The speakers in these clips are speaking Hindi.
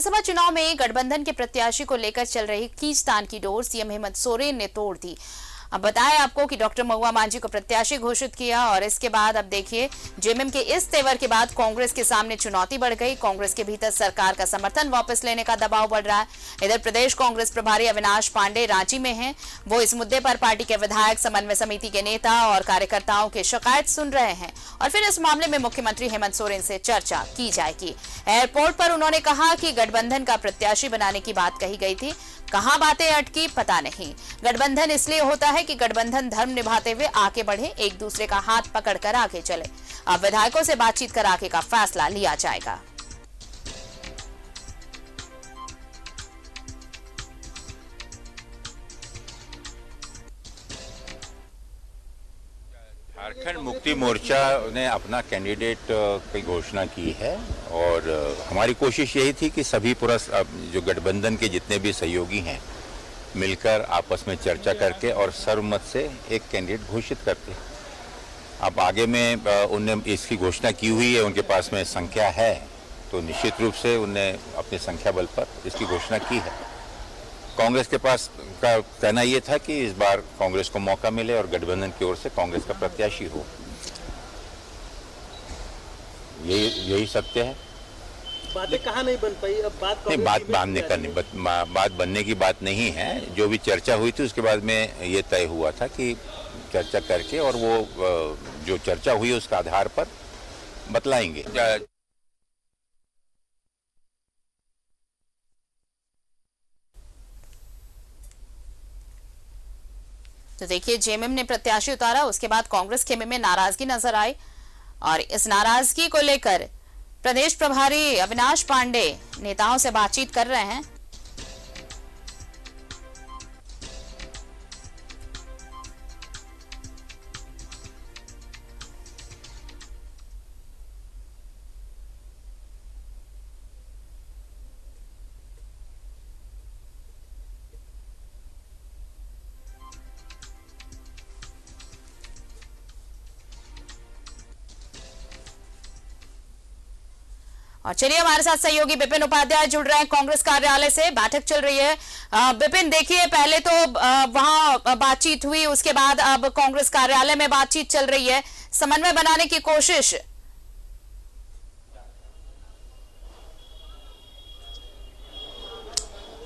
विधानसभा चुनाव में गठबंधन के प्रत्याशी को लेकर चल रही खींचतान की डोर सीएम हेमंत सोरेन ने तोड़ दी। अब बताएं आपको कि डॉक्टर महुआ मांझी को प्रत्याशी घोषित किया और इसके बाद अब देखिए जेएमएम के इस तेवर के बाद कांग्रेस के सामने चुनौती बढ़ गई। कांग्रेस के भीतर सरकार का समर्थन वापस लेने का दबाव बढ़ रहा है। इधर प्रदेश कांग्रेस प्रभारी अविनाश पांडे रांची में हैं। वो इस मुद्दे पर पार्टी के विधायक, समन्वय समिति के नेता और कार्यकर्ताओं की शिकायत सुन रहे हैं और फिर इस मामले में मुख्यमंत्री हेमंत सोरेन से चर्चा की जाएगी। एयरपोर्ट पर उन्होंने कहा कि गठबंधन का प्रत्याशी बनाने की बात कही गई थी, कहां बातें अटकी पता नहीं। गठबंधन इसलिए होता है कि गठबंधन धर्म निभाते हुए आगे बढ़े, एक दूसरे का हाथ पकड़कर आगे चले। अब विधायकों से बातचीत कर आगे का फैसला लिया जाएगा। झारखंड मुक्ति मोर्चा ने अपना कैंडिडेट की घोषणा की है और हमारी कोशिश यही थी कि सभी पूरा जो गठबंधन के जितने भी सहयोगी हैं मिलकर आपस में चर्चा करके और सर्वमत से एक कैंडिडेट घोषित करते। अब आगे में उनने इसकी घोषणा की हुई है, उनके पास में संख्या है, तो निश्चित रूप से उनने अपनी संख्या बल पर इसकी घोषणा की है। कांग्रेस के पास का कहना यह था कि इस बार कांग्रेस को मौका मिले और गठबंधन की ओर से कांग्रेस का प्रत्याशी हो। यही सत्य है। बातें कहाँ नहीं बन पाई? अब बात बनने की बात नहीं है। जो भी चर्चा हुई थी उसके बाद में ये तय हुआ था कि चर्चा करके और वो जो चर्चा हुई उसका आधार पर बतलाएंगे। तो देखिए जेएमएम ने प्रत्याशी उतारा, उसके बाद कांग्रेस खेमे में नाराजगी नजर आई और इस नाराजगी को लेकर प्रदेश प्रभारी अविनाश पांडे नेताओं से बातचीत कर रहे हैं। और चलिए हमारे साथ सहयोगी विपिन उपाध्याय जुड़ रहे हैं कांग्रेस कार्यालय से। बैठक चल रही है। विपिन, देखिए पहले तो वहां बातचीत हुई, उसके बाद अब कांग्रेस कार्यालय में बातचीत चल रही है, समन्वय बनाने की कोशिश।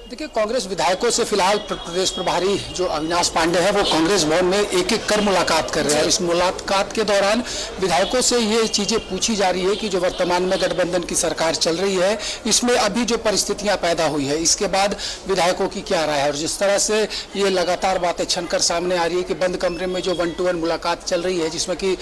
देखिए, कांग्रेस विधायकों से फिलहाल प्रदेश प्रभारी जो अविनाश पांडे हैं वो कांग्रेस भवन में एक एक कर मुलाकात कर रहे हैं। इस मुलाकात के दौरान विधायकों से ये चीजें पूछी जा रही है कि जो वर्तमान में गठबंधन की सरकार चल रही है इसमें अभी जो परिस्थितियां पैदा हुई है इसके बाद विधायकों की क्या राय है। और जिस तरह से ये लगातार बातें छनकर सामने आ रही है कि बंद कमरे में जो 1-to-1 मुलाकात चल रही है जिसमें कि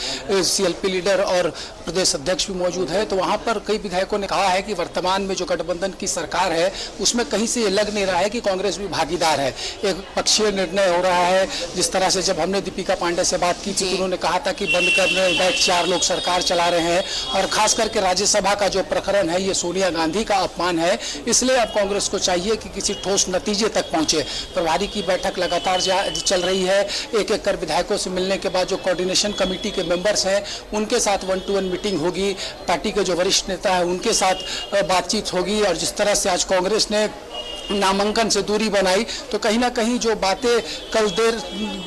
सीएलपी लीडर और प्रदेश अध्यक्ष भी मौजूद है, तो वहां पर कई विधायकों ने कहा है कि वर्तमान में जो गठबंधन की सरकार है उसमें कहीं से ये लग नहीं रहा है कि कांग्रेस भी भागीदार है। एक पक्षीय निर्णय हो रहा है। जिस तरह से जब हमने दीपिका पांडे से बात की थी तो उन्होंने कहा था कि बंद करने बैठ 4 लोग सरकार चला रहे हैं और खास करके राज्यसभा का जो प्रकरण है ये सोनिया गांधी का अपमान है, इसलिए अब कांग्रेस को चाहिए कि किसी ठोस नतीजे तक पहुंचे। प्रभारी की बैठक लगातार चल रही है। एक एक कर विधायकों से मिलने के बाद जो कोऑर्डिनेशन कमेटी के मेंबर्स हैं उनके साथ 1-to-1 मीटिंग होगी, पार्टी के जो वरिष्ठ नेता है उनके साथ बातचीत होगी। और जिस तरह से आज कांग्रेस ने नामांकन से दूरी बनाई तो कहीं ना कहीं जो बातें कल देर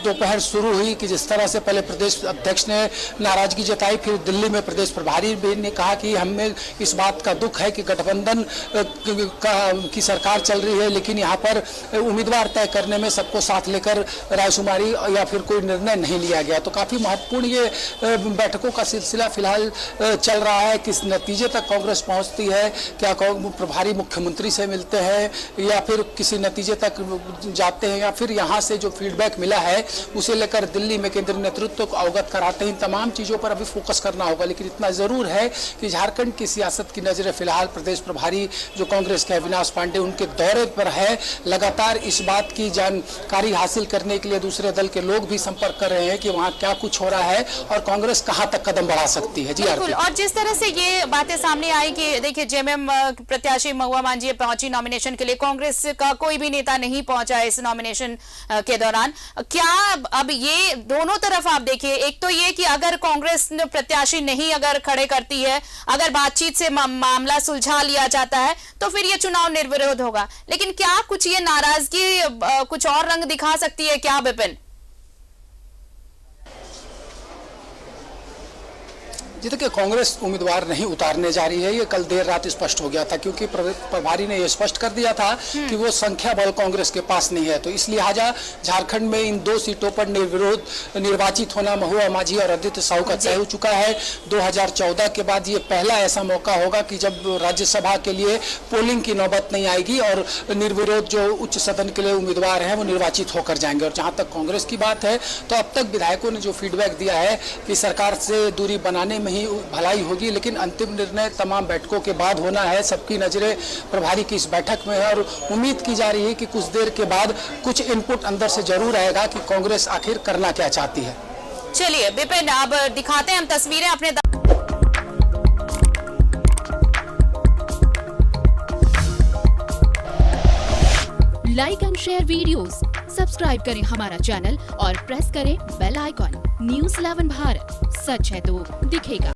दोपहर शुरू हुई कि जिस तरह से पहले प्रदेश अध्यक्ष ने नाराजगी जताई, फिर दिल्ली में प्रदेश प्रभारी भी ने कहा कि हमें इस बात का दुख है कि गठबंधन की सरकार चल रही है लेकिन यहाँ पर उम्मीदवार तय करने में सबको साथ लेकर रायशुमारी या फिर कोई निर्णय नहीं लिया गया। तो काफ़ी महत्वपूर्ण ये बैठकों का सिलसिला फिलहाल चल रहा है। किस नतीजे तक कांग्रेस पहुँचती है, क्या प्रभारी मुख्यमंत्री से मिलते हैं या फिर किसी नतीजे तक जाते हैं या फिर यहाँ से जो फीडबैक मिला है उसे लेकर दिल्ली में केंद्रीय नेतृत्व को अवगत कराते हैं। इन तमाम चीज़ों पर अभी फोकस करना होगा। लेकिन इतना ज़रूर है कि झारखंड की सियासत की नज़रें फिलहाल प्रदेश प्रभारी जो कांग्रेस के अविनाश पांडे उनके दौरे पर है। लगातार इस बात की जानकारी हासिल करने के लिए दूसरे दल के लोग भी संपर्क कर रहे हैं कि वहाँ क्या कुछ हो रहा है और कांग्रेस कहाँ तक कदम बढ़ा सकती है। जी बिल्कुल। और जिस तरह से ये बातें सामने आई कि देखिए जेएमएम प्रत्याशी महुआ मांझी पहुंची नॉमिनेशन के लिए, कांग्रेस कांग्रेस का कोई भी नेता नहीं पहुंचा इस नॉमिनेशन के दौरान। क्या अब ये दोनों तरफ आप देखिए, एक तो ये कि अगर कांग्रेस प्रत्याशी नहीं अगर खड़े करती है, अगर बातचीत से मामला सुलझा लिया जाता है तो फिर ये चुनाव निर्विरोध होगा, लेकिन क्या कुछ ये नाराजगी कुछ और रंग दिखा सकती है क्या विपिन? जी देखिए, कांग्रेस उम्मीदवार नहीं उतारने जा रही है, ये कल देर रात स्पष्ट हो गया था, क्योंकि प्रभारी ने यह स्पष्ट कर दिया था कि वो संख्या बल कांग्रेस के पास नहीं है। तो इसलिए लिहाजा झारखंड में इन 2 सीटों पर निर्विरोध निर्वाचित होना महुआ माझी और आदित्य साहू का तय हो चुका है। 2014 के बाद ये पहला ऐसा मौका होगा कि जब राज्यसभा के लिए पोलिंग की नौबत नहीं आएगी और निर्विरोध जो उच्च सदन के लिए उम्मीदवार हैं वो निर्वाचित होकर जाएंगे। और जहाँ तक कांग्रेस की बात है तो अब तक विधायकों ने जो फीडबैक दिया है कि सरकार से दूरी बनाने में ही भलाई होगी, लेकिन अंतिम निर्णय तमाम बैठकों के बाद होना है। सबकी नजरें प्रभारी की इस बैठक में है और उम्मीद की जा रही है कि कुछ देर के बाद कुछ इनपुट अंदर से जरूर आएगा कि कांग्रेस आखिर करना क्या चाहती है। चलिए विपिन, अब दिखाते हैं हम तस्वीरें अपने like and share videos, subscribe करें हमारा चैनल और प्रेस करें बेल आइकॉन। न्यूज़ 11 भारत, सच है तो दिखेगा।